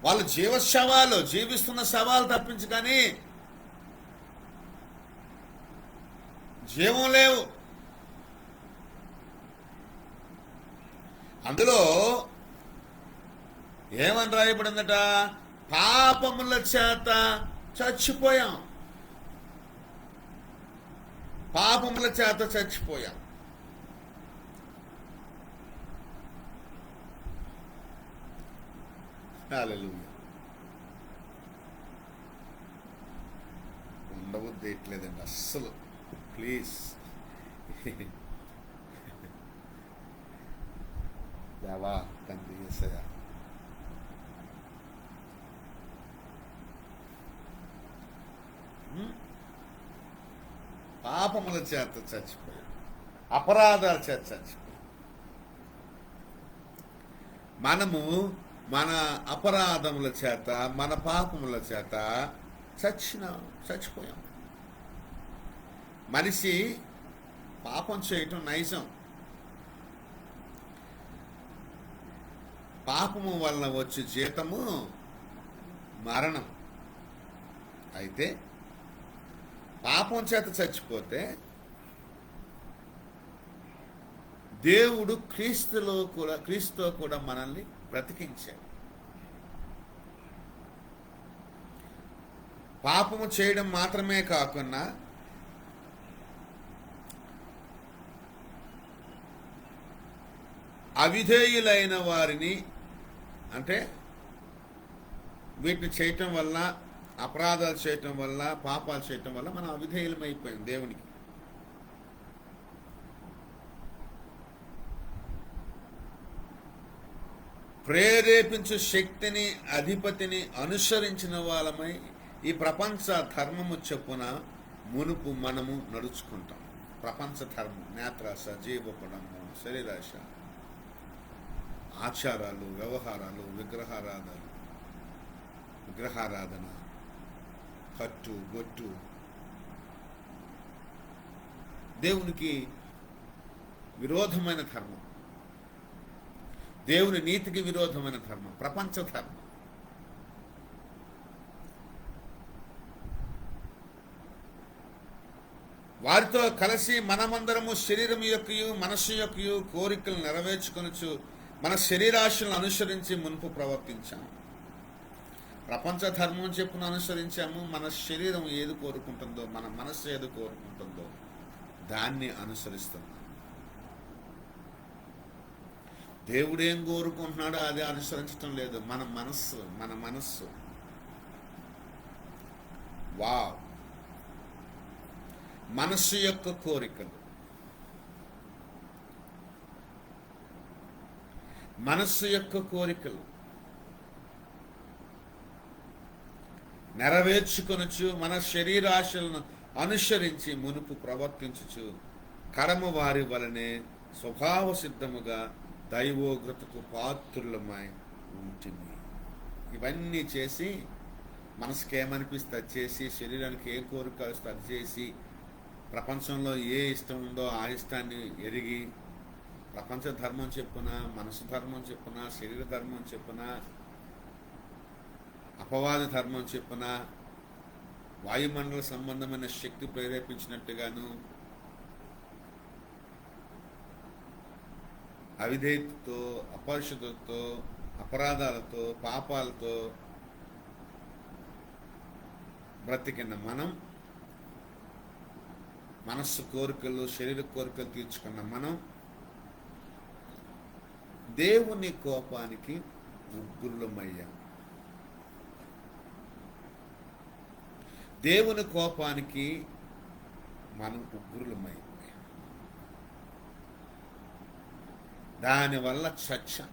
వాళ్ళు జీవశవాలు, జీవిస్తున్న శవాలు తప్పించి కానీ జీవం లేవు. అందులో ఏమని రాయబడిందట? పాపముల చేత చచ్చిపోయాం. పాపముల చేత చచ్చిపోయాం. హల్లెలూయా. ఉండవద్దు ఎట్లేదండి అస్సలు, ప్లీజ్. దేవా తండ్రి యేసయ్యా, పాపముల చేత చచ్చిపోయాం, అపరాధాల చేత చచ్చిపోయాం. మనము మన అపరాధముల చేత, మన పాపముల చేత చచ్చిపోయాం. మనిషి పాపం చేయటం నైజం. పాపము వలన వచ్చే జీతము మరణం. అయితే పాపం చేత చచ్చిపోతే దేవుడు క్రీస్తుతో కూడా మనల్ని బ్రతికించాడు. పాపము చేయడం మాత్రమే కాకుండా అవిధేయులైన వారిని, అంటే వీటిని చేయటం వల్ల, అపరాధాలు చేయటం వల్ల, పాపాలు చేయటం వల్ల మనం అవిధేయులమైపోయాం దేవునికి. ప్రేరేపించు శక్తిని, అధిపతిని అనుసరించిన వాళ్ళమై ఈ ప్రపంచ ధర్మము చొప్పున మునుపు మనము నడుచుకుంటాం. ప్రపంచ ధర్మం, నేత్రాశ, జీవపడము, శరీరాశ, ఆచారాలు, వ్యవహారాలు, విగ్రహారాధన, కట్టు బొట్టు, దేవునికి విరోధమైన ధర్మం, దేవుని నీతికి విరోధమైన ధర్మం, ప్రపంచ ధర్మం. వారితో కలిసి మనమందరము శరీరం యొక్కయు మనస్సు యొక్కయు కోరికలు నెరవేర్చుకొనొచ్చు మన శరీరాశలను అనుసరించి మునుపు ప్రవర్తించాము. ప్రపంచ ధర్మం చెప్పున అనుసరించాము. మన శరీరం ఏది కోరుకుంటుందో, మన మనస్సు ఏది కోరుకుంటుందో దాన్ని అనుసరిస్తున్నాం. దేవుడు ఏం కోరుకుంటున్నాడో అది అనుసరించటం లేదు, మన మనస్సు. వావ్. మనస్సు యొక్క కోరికలు, మనస్సు యొక్క కోరికలు నెరవేర్చుకొనొచ్చు మన శరీరాశలను అనుసరించి మునుపు ప్రవర్తించుచు కడమ వారి వలనే స్వభావ సిద్ధముగా దైవోగ్రతకు పాత్రులమై ఉంటుంది. ఇవన్నీ చేసి మనసుకి ఏమనిపిస్తే అది చేసి, శరీరానికి ఏ కోరిక వస్తే అది చేసి, ప్రపంచంలో ఏ ఇష్టం ఉందో ఆ ఇష్టాన్ని ఎరిగి, ప్రపంచ ధర్మం చెప్పున, మనసు ధర్మం చెప్పున, శరీర ధర్మం చెప్పున, అపవాది ధర్మం చెప్పున, వాయుమండల సంబంధమైన శక్తి ప్రేరేపించినట్టుగాను, అవిధేయతతో, అపరిశుద్ధతతో, అపరాధాలతో, పాపాలతో బ్రతికిన మనం, మనస్సు కోరికలు, శరీర కోరికలు తీర్చుకున్న మనం దేవుని కోపానికి ఉగ్రులమయ్యాం. దేవుని కోపానికి మనం ఉగ్రులమయ్యాం. దానివల్ల చచ్చాం.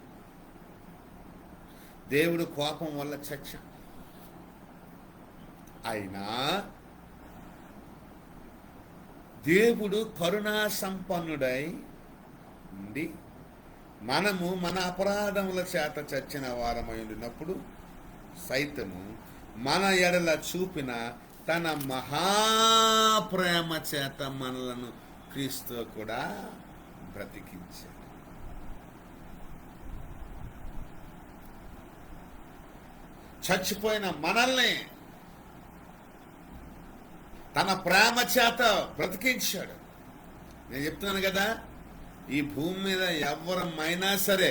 దేవుడి కోపం వల్ల చచ్చాం. అయినా దేవుడు కరుణా సంపన్నుడై ఉండి మనము మన అపరాధముల చేత చచ్చిన వారమై ఉండినప్పుడు సైతము మన ఎడల చూపిన తన మహాప్రేమ చేత మనలను క్రీస్తు కూడా బ్రతికించాడు. చచ్చిపోయిన మనల్ని తన ప్రేమ చేత బ్రతికించాడు. నేను చెప్తున్నాను కదా, ఈ భూమి మీద ఎవరమైనా సరే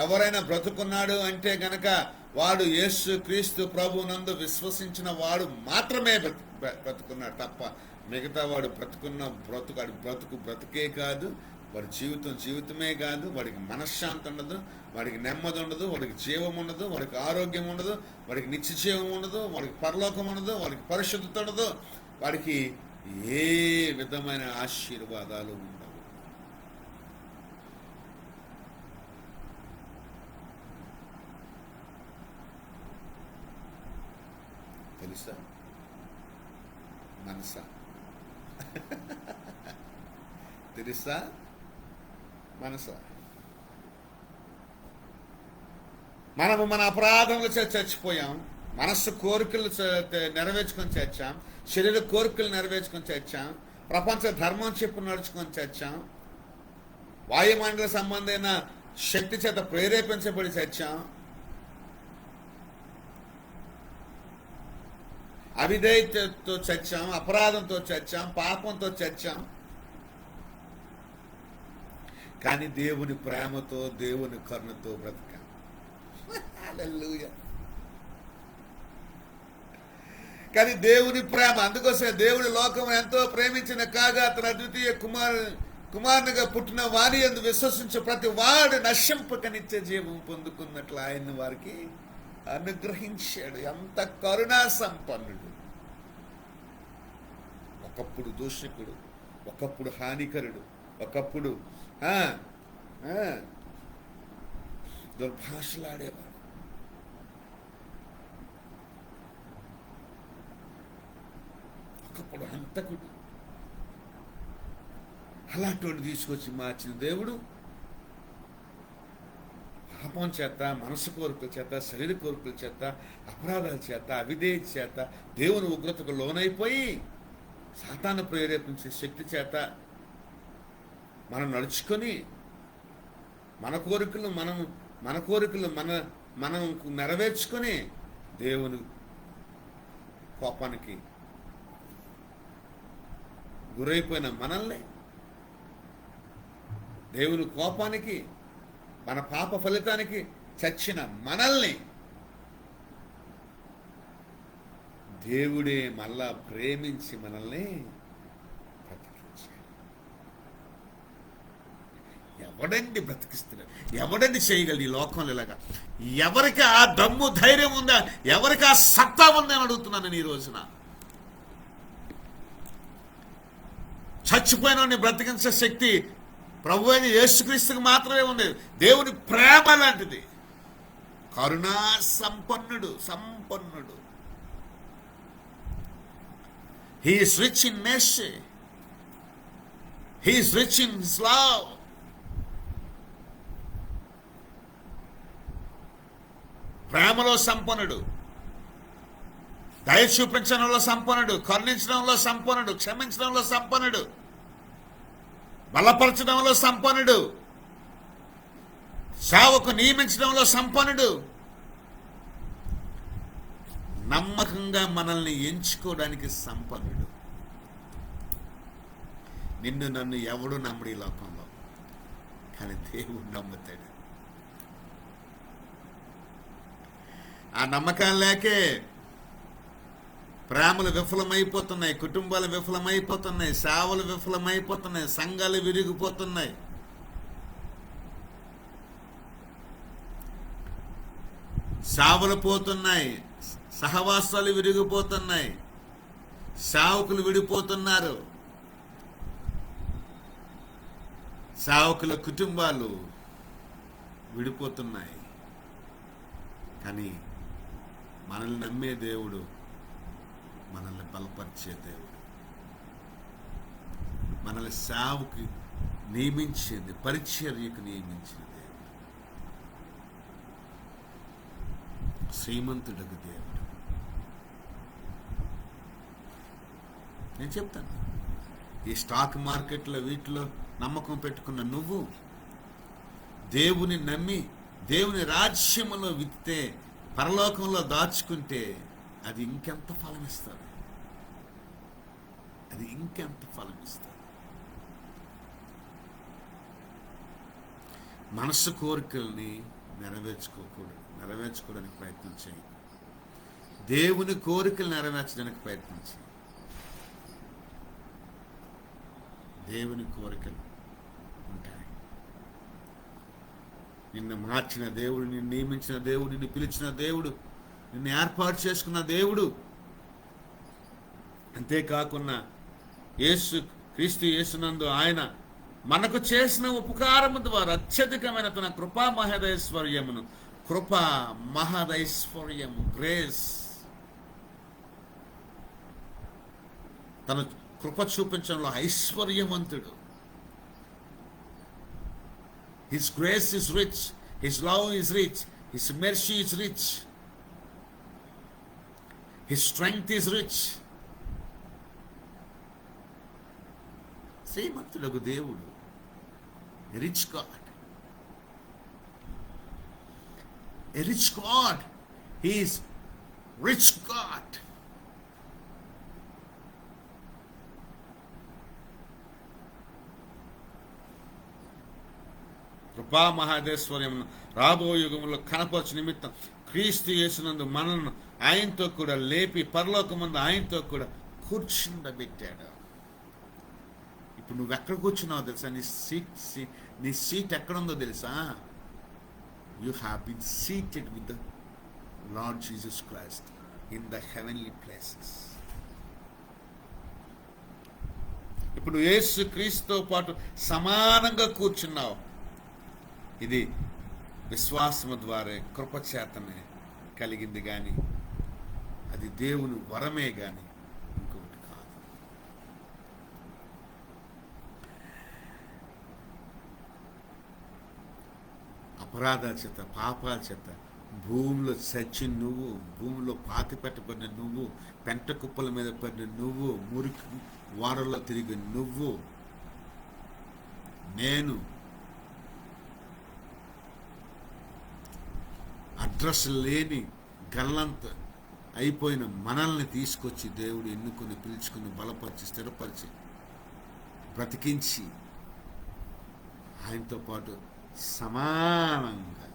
ఎవరైనా బ్రతుకున్నాడు అంటే గనక వాడు యేసు క్రీస్తు ప్రభునందు విశ్వసించిన వాడు మాత్రమే బ్రతుకున్నాడు తప్ప మిగతా వాడు బ్రతుకే కాదు. వాడి జీవితమే కాదు. వాడికి మనశ్శాంతి ఉండదు, వాడికి నెమ్మది ఉండదు, వాడికి జీవం ఉండదు, వాడికి ఆరోగ్యం ఉండదు, వాడికి నిత్య జీవం ఉండదు, వాడికి పరలోకం ఉండదు, వాడికి పరిశుద్ధత ఉండదు, వాడికి ఏ విధమైన ఆశీర్వాదాలు ఉండవు. తెలుసా? మనసా? తెలుసా? మనసా? మనము మన అపరాధములు చచ్చిపోయాం. మనస్సు కోరికలు నెరవేర్చుకొని చచ్చాం. శరీర కోరికలు నెరవేర్చుకొని చచ్చాం. ప్రపంచ ధర్మం చెప్పు నడుచుకొని చచ్చాం. వాయుమండల సంబంధమైన శక్తి చేత ప్రేరేపించబడి చచ్చాం. అవిధేయతతో చచ్చాం, అపరాధంతో చచ్చాం, పాపంతో చచ్చాం. కానీ దేవుని ప్రేమతో, దేవుని కరుణతో బ్రతికాం. హల్లెలూయా. కానీ దేవుని ప్రేమ, అందుకోసం దేవుని లోకం ఎంతో ప్రేమించిన కాగా తన అద్వితీయ కుమారునిగా పుట్టిన వారి యందు విశ్వసించే ప్రతి వాడు నశింపక నిత్య జీవం పొందుకున్నట్లు ఆయన వారికి అనుగ్రహించాడు. ఎంత కరుణా సంపన్నుడు. ఒకప్పుడు దూషకుడు, ఒకప్పుడు హానికరుడు, ఒకప్పుడు దుర్భాషలాడేవాడు, ఒకప్పుడు హంతకుడు. అలాంటి తీసుకొచ్చి మార్చిన దేవుడు పాపం చేత, మనసు కోరికల చేత, శరీర కోరికల చేత, అపరాధాల చేత, అవిధేయత చేత దేవుని ఉగ్రతకు లోనైపోయి సాతాను ప్రేరేపించే శక్తి చేత మనం నడుచుకొని మన కోరికలు మనం నెరవేర్చుకొని దేవుని కోపానికి గురైపోయిన మనల్ని, దేవుని కోపానికి, మన పాప ఫలితానికి చచ్చిన మనల్ని దేవుడే మళ్ళా ప్రేమించి మనల్ని బ్రతికించాడు. ఎవడండి బ్రతికిస్తున్నాడు? ఎవడండి చేయగలడు ఈ లోకంలో ఇలాగా? ఎవరికి ఆ దమ్ము ధైర్యం ఉందా? ఎవరికి ఆ సత్తా ఉందని అడుగుతున్నాను నేను ఈ రోజున. చచ్చిపోయిన బ్రతికించే శక్తి ప్రభు అయిన యేసుక్రీస్తుకు మాత్రమే ఉంది. దేవుని ప్రేమ లాంటిది. కరుణా సంపన్నుడు. He is rich in mercy. He is rich in his love. ప్రేమలో సంపన్నుడు, దయ చూపించడంలో సంపన్నుడు, కరుణించడంలో సంపన్నుడు, క్షమించడంలో సంపన్నుడు, బలపరచడంలో సంపన్నుడు, సేవకు నియమించడంలో సంపన్నుడు, నమ్మకంగా మనల్ని ఎంచుకోవడానికి సంపన్నుడు. నిన్ను నన్ను ఎవడు నమ్మడు ఈ లోకంలో, కానీ దేవుడు నమ్ముతాడు. ఆ నమ్మకం లేకే ప్రేమలు విఫలమైపోతున్నాయి, కుటుంబాలు విఫలమైపోతున్నాయి, సేవలు విఫలమైపోతున్నాయి, సంఘాలు విరిగిపోతున్నాయి. సేవలు పోతున్నాయి, సహవాసాలు విరిగిపోతున్నాయి, సేవకులు విడిపోతున్నారు, సేవకుల కుటుంబాలు విడిపోతున్నాయి. కానీ మనల్ని నమ్మే దేవుడు, మనల్ని బలపరిచే దేవుడు, మనల్ని సేవకు నియమించేది, పరిచర్యకు నియమించిన దేవుడు, శ్రీమంతుడకు దేవుడు. నేను చెప్తాను, ఈ స్టాక్ మార్కెట్లో వీటిలో నమ్మకం పెట్టుకున్న నువ్వు దేవుని నమ్మి దేవుని రాజ్యములో విత్తే, పరలోకంలో దాచుకుంటే అది ఇంకెంత ఫలం ఇస్తుంది, అది ఇంకెంత ఫలం ఇస్తుంది. మనస్సు కోరికల్ని నెరవేర్చుకోవడానికి ప్రయత్నం చేయి. దేవుని కోరికలు నెరవేర్చడానికి ప్రయత్నం చేయి. దేవుని కోరికలు ఉంటాయి. నిన్ను మార్చిన దేవుడు, నిన్ను నియమించిన దేవుడు, నిన్ను పిలిచిన దేవుడు, నిన్ను ఏర్పాటు చేసుకున్న దేవుడు. అంతేకాకుండా క్రీస్తు యేసునందు ఆయన మనకు చేసిన ఉపకారము ద్వారా అత్యధికమైన తన కృపా మహదైశ్వర్యము గ్రేస్, తన కృప చూపించడంలో ఐశ్వర్యవంతుడు. His grace is rich, His love is rich, His mercy is rich, His strength is rich. శ్రీమంతుడగు దేవుడు, rich God, a rich God. He is rich God. కృపా మహాదేశ్వర్యమును రాబో యుగములో కనపరచు నిమిత్తం క్రీస్తు యేసునందు మనల్ని ఆయనతో కూడా లేపి పరలోకమందు ఆయనతో కూడా కూర్చుండబెట్టాడు. ఇప్పుడు నువ్వు ఎక్కడ కూర్చున్నావో తెలుసా? నీ సీట్ ఎక్కడుందో తెలుసా? You have been seated with the Lord Jesus Christ in the heavenly places. ఇప్పుడు యేసు క్రీస్తుతో పాటు సమానంగా కూర్చున్నావు. ఇది విశ్వాసము ద్వారా కృపచేతనే కలిగింది కానీ అది దేవుని వరమే కానీ ఇంకొకటి కాదు. అపరాధాల చేత, పాపాల చేత భూమిలో చచ్చి నువ్వు, భూమిలో పాతి పెట్టబడిన నువ్వు, పెంట కుప్పల మీద పడిన నువ్వు, మురికి వాడల్లో తిరిగి నువ్వు, నేను అడ్రస్ లేని గల్లంత అయిపోయిన మనల్ని తీసుకొచ్చి దేవుడు ఎన్నుకొని, పిలుచుకుని, బలపరిచి, స్థిరపరిచి, బ్రతికించి ఆయనతో పాటు సమానంగా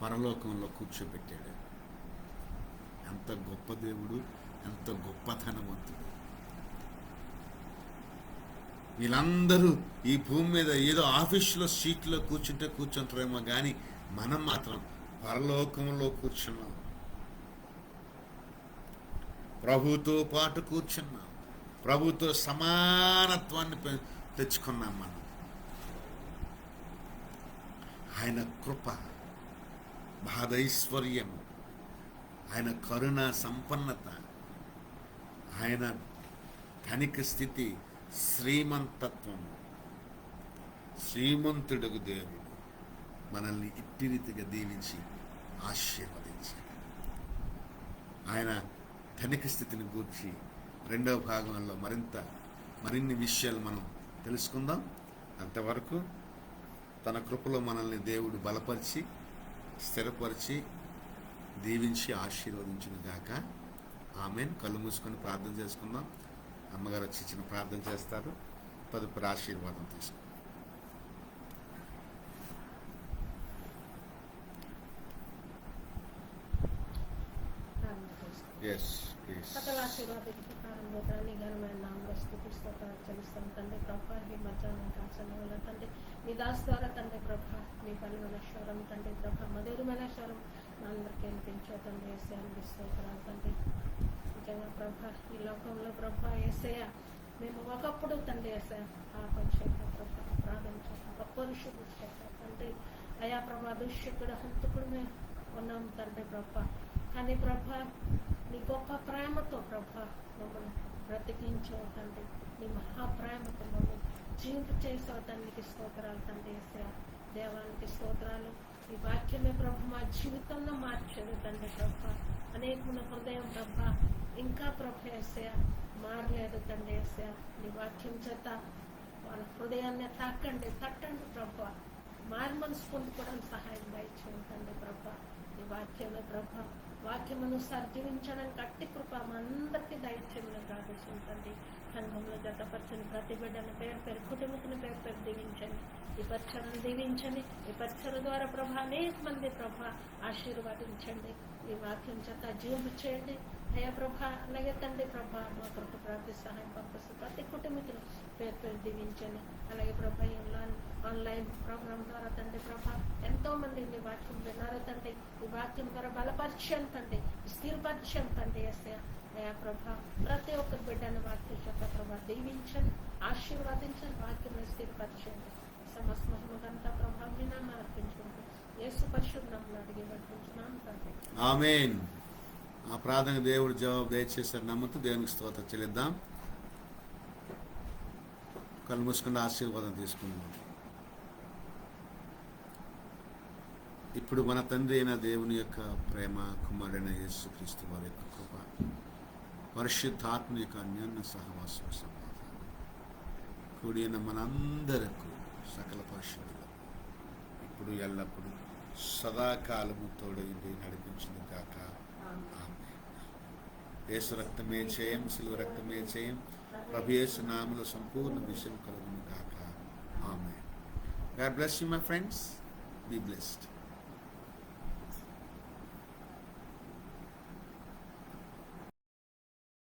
పరలోకంలో కూర్చోబెట్టాడు. ఎంత గొప్ప దేవుడు, ఎంత గొప్పతనవంతుడు. వీళ్ళందరూ ఈ భూమి మీద ఏదో ఆఫీసులో సీట్లో కూర్చుంటారేమో కానీ మనం మాత్రం పరలోకంలో కూర్చున్నాం. ప్రభుతో పాటు కూర్చున్నాం. ప్రభుతో సమానత్వాన్ని తెచ్చుకున్నాం మనం. ఆయన కృప, మహదైశ్వర్యము, ఆయన కరుణ సంపన్నత, ఆయన ధనిక స్థితి, శ్రీమంతత్వం, శ్రీమంతుడగు దేవుడు మనల్ని ఇట్టి రీతిగా దీవించి ఆశీర్వదించాడు. ఆయన ధనిక స్థితిని గూర్చి రెండవ భాగంలో మరిన్ని విషయాలు మనం తెలుసుకుందాం. అంతవరకు తన కృపలో మనల్ని దేవుడు బలపరిచి, స్థిరపరిచి, దీవించి ఆశీర్వదించును గాక. ఆమేన్. కళ్ళు మూసుకొని ప్రార్థన చేసుకుందాం. అమ్మగారు వచ్చి చిన్న ప్రార్థన చేస్తారు. తదుపరి ఆశీర్వాదం తీసుకుందాం. Yes, please. సకల ఆశీర్వాదానికి ప్రకారంలో తండ్రి ఘనమైన నామములో స్తుతి స్తోత్రాలు చెల్లిస్తాం తండ్రి. ప్రభా ఈ మధ్యాహ్నం కాల్చన తండ్రి మీ దాస్ ద్వారా తండ్రి ప్రభా మీ బలమైన స్వరం తండ్రి ప్రభా మధురమైన స్వరం అందరికీ వినిపించే తండ్రి ఏసయ్య స్తోత్రాలు తండ్రి. నిజంగా ప్రభా ఈ లోకంలో ప్రభా ఏసయ్య మేము ఒకప్పుడు తండ్రి ఏసయ్య పాపం చేత ప్రభా అపరాధం చేత అపరుషుడు చేత తండ్రి అయా ప్రభా దుష్టుడు హంతకుడు మేము ఉన్నాం తండ్రి ప్రభా. కానీ ప్రభా నీ గొప్ప ప్రేమతో ప్రభా మమ్మల్ని బ్రతికించావు తండ్రి. నీ మహాప్రేమతో మమ్మల్ని జీవింపచేసావు తండ్రికి స్తోత్రాలు తండ్రి. దేవానికి స్తోత్రాలు. ఈ వాక్యమే ప్రభు మా జీవితంలో మార్చాడు తండ్రి ప్రభా. అనేకమైన హృదయం ప్రభా ఇంకా ప్రభు ఏసయ్య మారలేదు తండ్రి ఏసయ్య. నీ వాక్యం చేత వాళ్ళ హృదయాన్ని తట్టండి ప్రభా. మారి మనసు పొందుకోవడానికి సహాయం దయచేయండి తండ్రి ప్రభా. నీ వాక్యమే ప్రభా వాక్యమనుసారి జీవించడానికి అట్టి కృప మా అందరికీ దయచేయమని ప్రార్థించండి. సంఘంలో జతపరచని ప్రతి బిడ్డను పేరు కుటుంబത്തിന് పేరు దీవించండి. ఈ పరిచయను దీవించండి. ఈ పరిచయ ద్వారా ప్రభా అనేక మంది ప్రభా ఆశీర్వదించండి. ఈ వాక్యం చేత జీవింపు చేయండి అయ్యా ప్రభా. అలాగే తండ్రి ప్రభా మా కొరకు ప్రార్థి సహాయం పంపిస్తూ ప్రతి కుటుంబీకులు పేరు పేరు దీవించండి. అలాగే ప్రభా ఆన్లైన్ ప్రోగ్రాం ద్వారా తండ్రి ప్రభా ఎంతో మంది నీ వాక్యం విన్నారు తండ్రి. ఈ వాక్యం ద్వారా బలపరిచయం తండ్రి, స్థిరపరిచయం తండ్రి అయ్యా ప్రభా. ప్రతి ఒక్క బిడ్డను వాక్యం చేత ప్రభా దీవించండి, ఆశీర్వదించండి, వాక్యం స్థిరపరచండి. సమస్త మహిమకంతా ప్రభావం నామ అర్పించుకుంటూ యేసు పరిశుద్ధంలో అడిగి పట్టుకుంటున్నాను తండ్రి. ఆమేన్. ఆ ప్రార్థన దేవుడు జవాబు దయచేశారు నమ్ముతూ దేవునికి స్తోత్రం చెల్లిద్దాం. కళ్ళు మూసుకుని ఆశీర్వాదం తీసుకుందాం. ఇప్పుడు మన తండ్రి అయిన దేవుని యొక్క ప్రేమ, కుమారుడైన యేసుక్రీస్తు వారి యొక్క కృప, పరిశుద్ధాత్మ యొక్క అన్యోన్య సహవాసం, సమాధానం కూడిన మనందరకు సకల పరిశుద్ధులు ఇప్పుడు ఎల్లప్పుడు సదాకాలము తోడైంది నడిపించింది కాక. యేసు రక్తమే చేయం, సిలువ రక్తమే చేయం, ప్రభు యేసు నామములో సంపూర్ణ విషయం కలుగును గాక. ఆమేన్. God bless you, my friends. Be blessed.